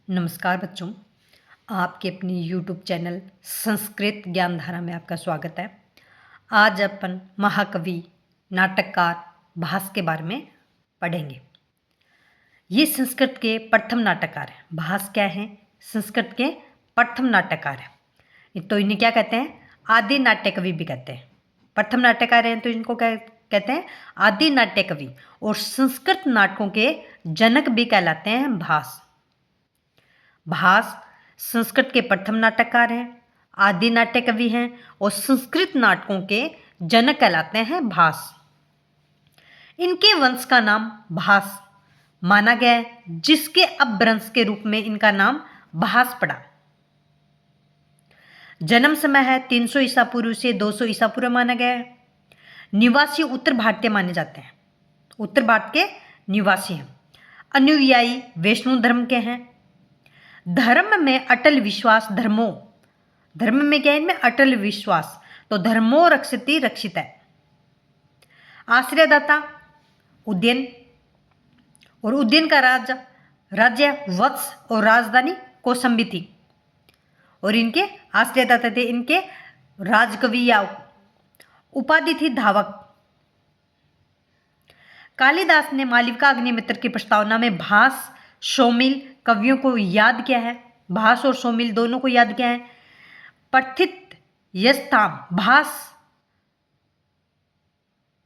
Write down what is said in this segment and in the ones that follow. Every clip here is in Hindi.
नमस्कार बच्चों, आपके अपनी यूट्यूब चैनल संस्कृत ज्ञानधारा में आपका स्वागत है। आज अपन महाकवि नाटककार भास के बारे में पढ़ेंगे। ये संस्कृत के प्रथम नाटककार हैं। भास क्या हैं? संस्कृत के प्रथम नाटककार हैं। तो इन्हें क्या कहते हैं? आदि नाट्य कवि भी कहते हैं। प्रथम नाट्यकार हैं तो इनको क्या कहते हैं? आदि नाट्य कवि। और संस्कृत नाटकों के जनक भी कहलाते हैं भास। भास संस्कृत के प्रथम नाटककार हैं, आदि नाट्य कवि हैं और संस्कृत नाटकों के जनक कहलाते हैं भास। इनके वंश का नाम भास माना गया है, जिसके अपभ्रंश के रूप में इनका नाम भास पड़ा। जन्म समय है 300 ईसा पूर्व से 200 ईसा पूर्व माना गया है। निवासी उत्तर भारतीय माने जाते हैं, उत्तर भारत के निवासी हैं। अनुयायी वैष्णव धर्म के हैं। धर्म में अटल विश्वास, धर्म में क्या है? इनमें अटल विश्वास। तो धर्मो रक्षति रक्षित है। आश्रयदाता उज्जैन, और उज्जैन का राज्य वत्स और राजधानी कौसंबी थी। और इनके आश्रयदाता थे, इनके राजकवि या उपाधि थी धावक। कालिदास ने मालविका अग्निमित्र की प्रस्तावना में भास सौमिल कवियों को याद किया है। भास और सौमिल दोनों को याद किया है। प्रथित यस्ताम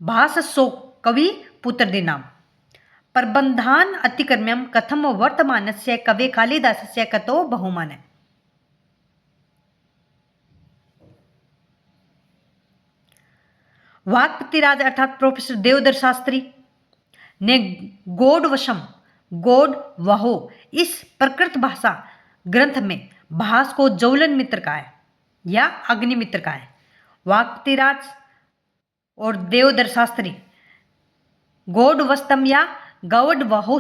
भास सो कवि पुत्र दे नाम। प्रबंधान अतिक्रम्यम कथम वर्तमानस्य कवे कालिदासस्य कतो बहुमान। वाक्पतिराज अर्थात प्रोफेसर देवदर शास्त्री ने गौड़ वहो इस प्रकृत भाषा ग्रंथ में भास को ज्वलन मित्र का है या अग्निमित्र का है। वाक्पतिराज और देवदर शास्त्री गौड़वस्तम या गौड़ वहो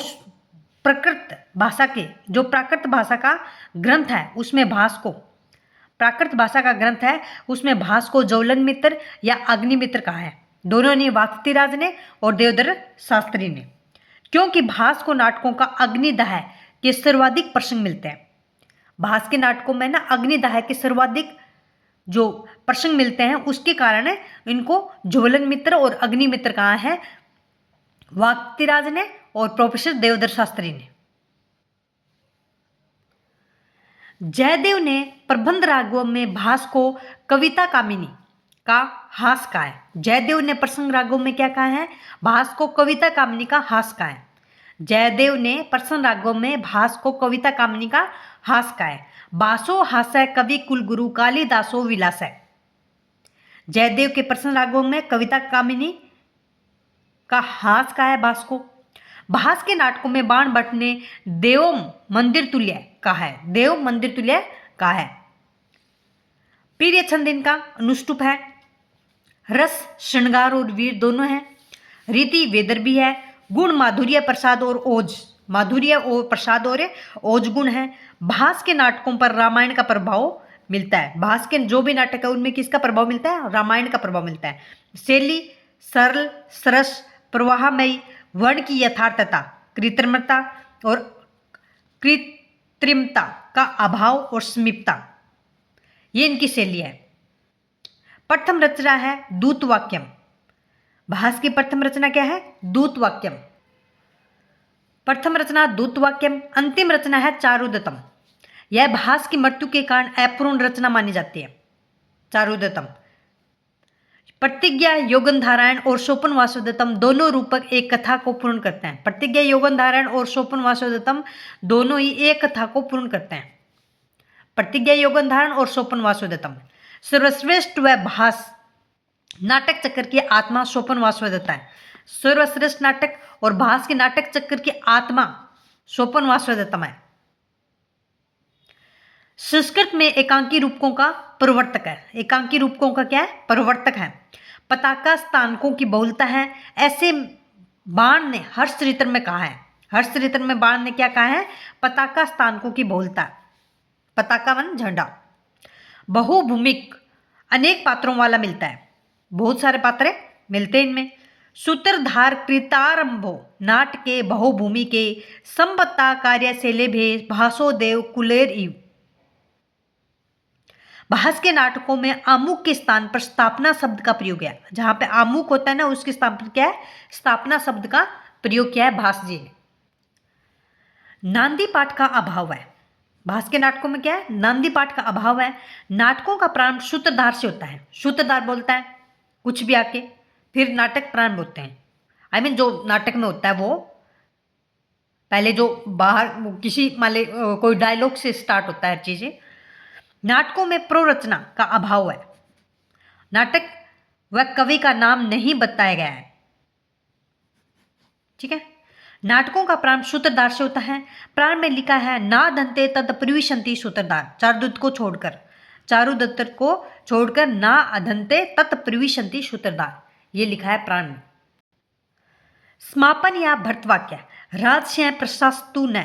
प्रकृत भाषा के, जो प्राकृत भाषा का ग्रंथ है उसमें भास को, प्राकृत भाषा का ग्रंथ है उसमें भास को ज्वलन मित्र या अग्निमित्र कहा है। दोनों ने, वाक्पतिराज ने और देवदर शास्त्री ने। क्योंकि भास को नाटकों का अग्निदाह के सर्वाधिक प्रसंग मिलते हैं। भास के नाटकों में ना अग्निदाह के सर्वाधिक जो प्रसंग मिलते हैं, उसके कारण इनको ज्वलन मित्र और अग्निमित्र कहा है वाक्पतिराज ने और प्रोफेसर देवदर शास्त्री ने। जयदेव ने प्रबंध रागों में भास को कविता कामिनी का हास कहा है। जयदेव ने प्रसंग रागों में क्या कहा है? भास को कविता कामिनी का हास कहा है। जयदेव ने प्रसंग रागों में भास को कविता कामिनी का हास कहा है। बासो हास्य कवि कुलगुरु कालिदासो विलास है। जयदेव के प्रसंग रागों में कविता कामिनी का हास कहा है भास को। भास के नाटकों में बाण भट्ट ने देव मंदिर तुल्य कहा है, देव मंदिर तुल्य कहा है। प्रिय छंद इनका अनुष्टुप है। रस श्रृंगार और वीर दोनों हैं। रीति वेदर भी है। गुण माधुर्य प्रसाद और ओज, माधुर्य और प्रसाद और ओज गुण है। भास के नाटकों पर रामायण का प्रभाव मिलता है। भास के जो भी नाटक है उनमें किसका प्रभाव मिलता है? रामायण का प्रभाव मिलता है। शैली सरल, सरस, प्रवाहमयी, वर्ण की यथार्थता, कृत्रिमता का अभाव और समीपता, ये इनकी शैली है। प्रथम रचना है दूत वाक्यम। भास की प्रथम रचना क्या है? दूत वाक्यम। प्रथम रचना दूत वाक्यम। अंतिम रचना है चारुदत्तम। यह भास की मृत्यु के कारण अपूर्ण रचना मानी जाती है, चारुदत्तम। प्रतिज्ञा योगनधारायण और सोपन वासुदेवतम दोनों रूपक एक कथा को पूर्ण करते हैं। प्रतिज्ञा योगनधारायण और सोपन वासुदेवतम दोनों ही एक कथा को पूर्ण करते हैं। प्रतिज्ञा योगनधारण और सोपन वासुदेवतम। सर्वश्रेष्ठ व भास नाटक चक्र की आत्मा सोपन वासुदेवता है। सर्वश्रेष्ठ नाटक और भास के नाटक चक्र की आत्मा सोपन वासुदेवतम है। संस्कृत में एकांकी रूपकों का प्रवर्तक है। एकांकी रूपकों का क्या है? प्रवर्तक है। पताका स्थानकों की बहुलता है। ऐसे बाण ने हर्षचरित्र में कहा है। हर्षचरित्र में बाण ने क्या कहा है? पताका स्थानकों की बहुलता। पताका मन झंडा। बहुभूमिक, अनेक पात्रों वाला मिलता है। बहुत सारे पात्र मिलते हैं इनमें। सूत्रधार कृतारंभो नाटके बहुभूमि के संबत्ता कार्यशैलेभे भासोदेव कुलेर इव। भास के नाटकों में आमुख के स्थान पर स्थापना शब्द का प्रयोग है। जहां पे आमुख होता है ना, उसके स्थान पर क्या है, स्थापना शब्द का प्रयोग किया है भास जी ने। नांदी पाठ का अभाव है। भास के नाटकों में क्या है, नांदी पाठ का अभाव है। नाटकों का प्रारंभ सूत्रधार से होता है। सूत्रधार बोलता है कुछ भी आके, फिर नाटक प्रारंभ होते हैं। जो नाटक में होता है वो पहले जो बाहर किसी मान ले कोई डायलॉग से स्टार्ट होता है चीजें। नाटकों में प्ररचना का अभाव है। नाटक व कवि का नाम नहीं बताया गया है। ठीक है। नाटकों का प्रारंभ सूत्रधार से होता है। प्रारंभ में लिखा है ना दंते तद प्रविशंति सूत्रधार। चारुदत्त को छोड़कर ना अधंते तत् प्रविशंति सूत्रधार, ये लिखा है प्रारंभ में। समापन या भर्तवाक्य। राजस्य प्रशास्तु न।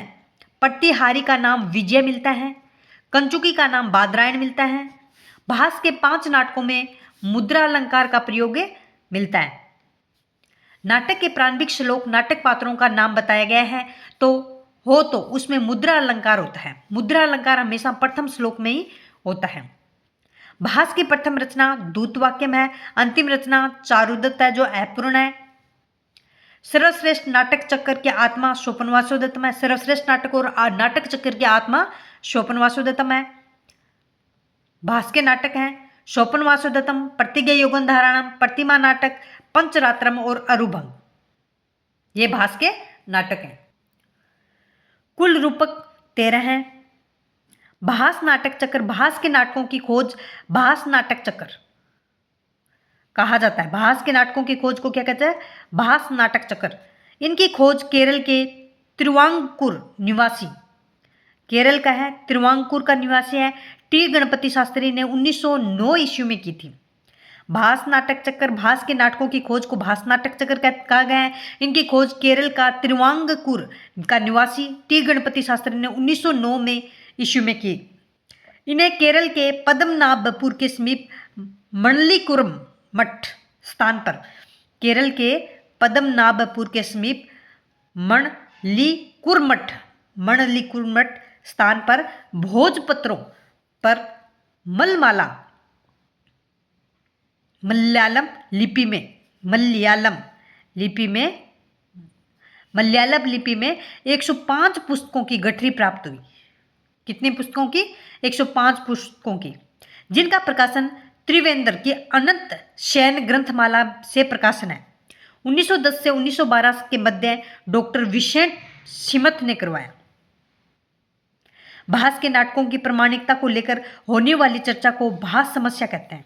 प्रतिहारी का नाम विजय मिलता है। कंचुकी का नाम बादरायण मिलता है। भास के 5 नाटकों में मुद्रा अलंकार का प्रयोग मिलता है। नाटक के प्रारंभिक श्लोक नाटक पात्रों का नाम बताया गया है तो उसमें मुद्रा अलंकार होता है। मुद्रा अलंकार हमेशा प्रथम श्लोक में ही होता है। भास की प्रथम रचना दूतवाक्यम है। अंतिम रचना चारुदत्त है जो अपूर्ण है। सर्वश्रेष्ठ नाटक चक्र की आत्मा स्वपन वासुदेवतम है। सर्वश्रेष्ठ नाटक और नाटक चक्र की आत्मा स्वपन वासुदेवतम है। भास के नाटक हैं स्वपन वासुदेवतम, प्रतिज्ञा योगन धारणम, प्रतिमा नाटक, पंचरात्रम और अरुभंग, ये भास के नाटक हैं। कुल रूपक 13 हैं। भास नाटक चक्र, भास के नाटकों की खोज भास नाटक चक्र कहा जाता है। भास के नाटकों की खोज को क्या कहते हैं, भास नाटक चक्र। इनकी खोज केरल के तिरुवांकुर निवासी, केरल का है, तिरुवांकुर का निवासी है, टी गणपति शास्त्री ने 1909 ईस्वी में की थी। भास नाटक चक्र, भास के नाटकों की खोज को भास नाटक चक्र कहा गया है। इनकी खोज केरल का तिरुवांकुर का निवासी टी गणपति शास्त्री ने 1909 में ईस्वी में की। इन्हें केरल के पद्मनाभपुर के समीप मणल्लीकुरम मठ स्थान पर, केरल के पद्मनाभपुर के समीप मणल्लीकुरमठ स्थान पर भोजपत्रों पर मलयालम लिपि में 105 पुस्तकों की गठरी प्राप्त हुई। कितनी पुस्तकों की, 105 पुस्तकों की, जिनका प्रकाशन त्रिवेंद्र की अनंत शयन ग्रंथमाला से प्रकाशन है। 1910 से 1912 के मध्य डॉक्टर विशेन सिमथ ने करवाया। भास के नाटकों की प्रामाणिकता को लेकर होने वाली चर्चा को भास समस्या कहते हैं।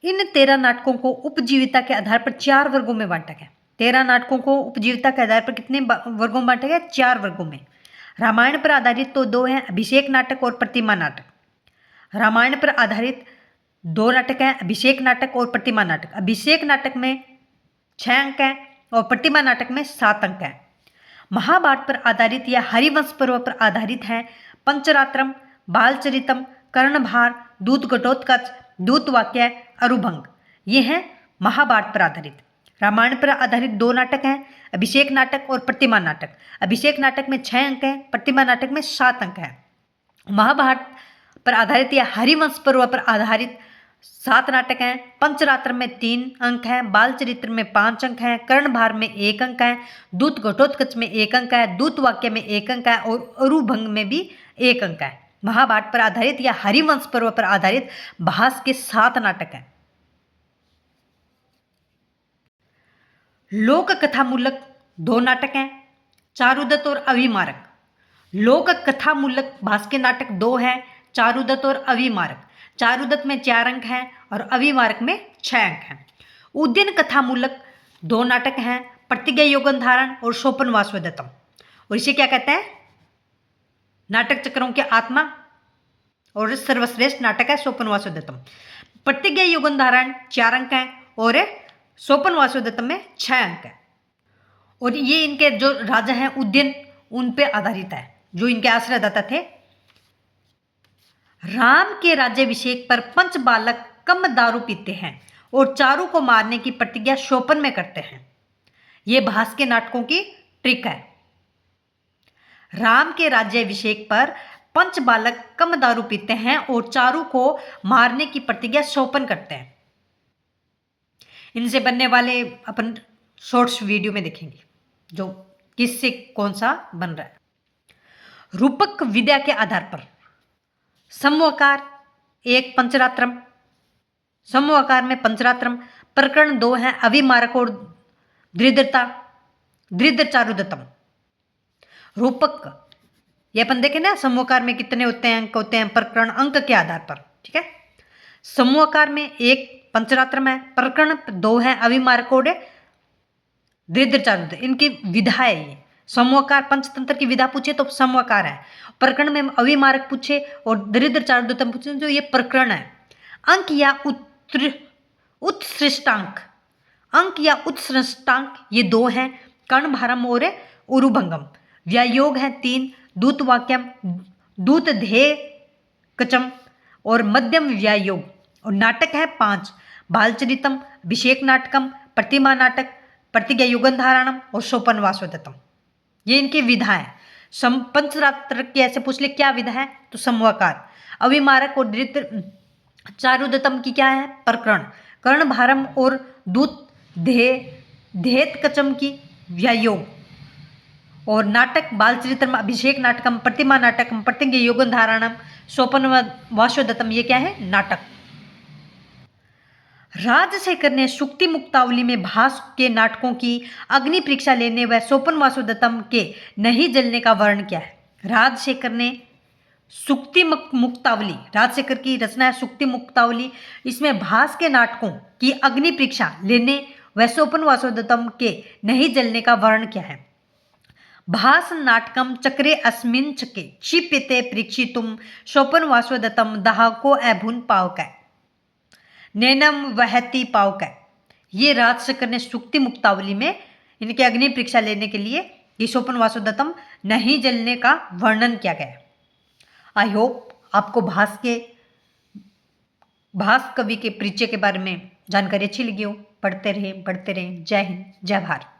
इन 13 नाटकों को उपजीविता के आधार पर 4 वर्गों में बांटा गया। 13 नाटकों को उपजीविता के आधार पर कितने वर्गों में बांटा गया, 4 वर्गों में। रामायण पर आधारित तो 2 हैं, अभिषेक नाटक और प्रतिमा नाटक। रामायण पर आधारित 2 नाटक हैं, अभिषेक नाटक और प्रतिमा नाटक। अभिषेक नाटक में 6 अंक हैं और प्रतिमा नाटक में 7 अंक हैं। महाभारत पर आधारित या हरिवंश पर्व पर आधारित हैं पंचरात्रम, बालचरितम, कर्णभार, दूत घटोत्कच, दूतवाक्य, अरुभंग, ये हैं महाभारत पर आधारित। रामायण पर आधारित 2 नाटक हैं, अभिषेक नाटक और प्रतिमा नाटक। अभिषेक नाटक में 6 अंक हैं, प्रतिमा नाटक में 7 अंक हैं। महाभारत पर आधारित या हरिवंश पर्व पर आधारित 7 नाटक हैं। पंचरात्र में 3 अंक हैं, बालचरित्र में 5 अंक हैं, कर्णभार में 1 अंक है, दूत घटोत्कच में 1 अंक है, दूतवाक्य में 1 अंक है और अरुभंग में भी 1 अंक है। महाभारत पर आधारित या हरिवंश पर्व पर आधारित भास के 7 नाटक हैं। लोक कथामूलक 2 नाटक हैं, चारुदत्त और अविमारक। लोक कथामूलक भास के नाटक 2 हैं, चारुदत्त और अविमारक। चारुदत्त में 4 अंक हैं और अविमारक में 6 अंक हैं। उद्यन कथामूलक 2 नाटक हैं, प्रतिज्ञा योगन धारण और सोपन वासवदत्तम। और इसे क्या कहते हैं, नाटक चक्रों की आत्मा और सर्वश्रेष्ठ नाटक है सोपन वासुदेवतम। प्रतिज्ञा योगन धारण 4 अंक हैं और सोपन वासुदेवतम में 6 अंक है। और ये इनके जो राजा हैं उद्यन, उन पे आधारित है, जो इनके आश्रयदाता थे राम के राज्याभिषेक पर पंच बालक कम दारू पीते हैं और चारों को मारने की प्रतिज्ञा शोपन में करते हैं। ये भास के नाटकों की ट्रिक है। राम के राज्याभिषेक पर पंच बालक कम दारू पीते हैं और चारों को मारने की प्रतिज्ञा शोपन करते हैं। इनसे बनने वाले अपन शॉर्ट्स वीडियो में देखेंगे जो किससे कौन सा बन रहा है। रूपक विद्या के आधार पर समूहाकार एक पंचरात्रम, समूहाकार में पंचरात्रम। प्रकरण 2 है अभिमारक और दृढ़ता, दृढ़ चारुदत्तम। रूपक ये अपन देखें ना, समूहाकार में कितने होते हैं, अंक होते हैं प्रकरण अंक के आधार पर, ठीक है। समूहाकार में एक पंचरात्रम है, प्रकरण 2 है अभिमारक और दृढ़ चारुदत्तम। इनकी विधा है ये। समूहाकार पंचतंत्र की विधा पूछे तो समूहाकार है, प्रकरण में अभिमारक पूछे और दृढ़ चारुदत्तम पूछे जो ये प्रकरण है। अंक या उत्सृष्टांक, अंक या उत्सृष्टांक ये 2 हैं, कर्णभारम और उरुभंगम। व्यायोग है 3, दूत वाक्यम, दूत ध्येय कचम और मध्यम व्यायोग। और नाटक है 5, बालचरितम, अभिषेक नाटकम, प्रतिमा नाटक, प्रतिज्ञा युगन धारणम और शोपन वासोदत्तम। ये इनकी विधा है। पंचरात्र की ऐसे पूछ ले क्या विधा है तो समूहाकार। अभिमारक और दृढ़ चारुदत्तम की क्या है प्रकरण। कर्णभारम और दूत ध्येय कचम की व्यायोग। और नाटक बालचरित्रम, अभिषेक नाटकम, प्रतिमा नाटकम, प्रतिज्ञा युगन धारणम, शोपन वासोदत्तम ये क्या है नाटक। राजशेखर ने सुक्ति मुक्तावली में भास के नाटकों की अग्नि परीक्षा लेने व सोपन वासोदत्तम के नहीं जलने का वर्णन किया है। राजशेखर ने सुक्ति मुक्तावली, राजशेखर की रचना है सुक्ति मुक्तावली, इसमें भास के नाटकों की अग्नि परीक्षा लेने व सोपन वासोदत्तम के नहीं जलने का वर्णन किया है। भास नाटकम चक्रे अस्मिन् चके क्षिप्यते परीक्षितुम सोपन वासोदत्तम दाहको अभुन पावकै नैनम वहति पावकै। ये राजशेखर ने सुक्ति मुक्तावली में इनके अग्नि परीक्षा लेने के लिए ये सोपन वासोदत्तम नहीं जलने का वर्णन किया गया। आई होप आपको भास कवि के परिचय के बारे में जानकारी अच्छी लगी हो। पढ़ते रहें। जय हिंद, जय भारत।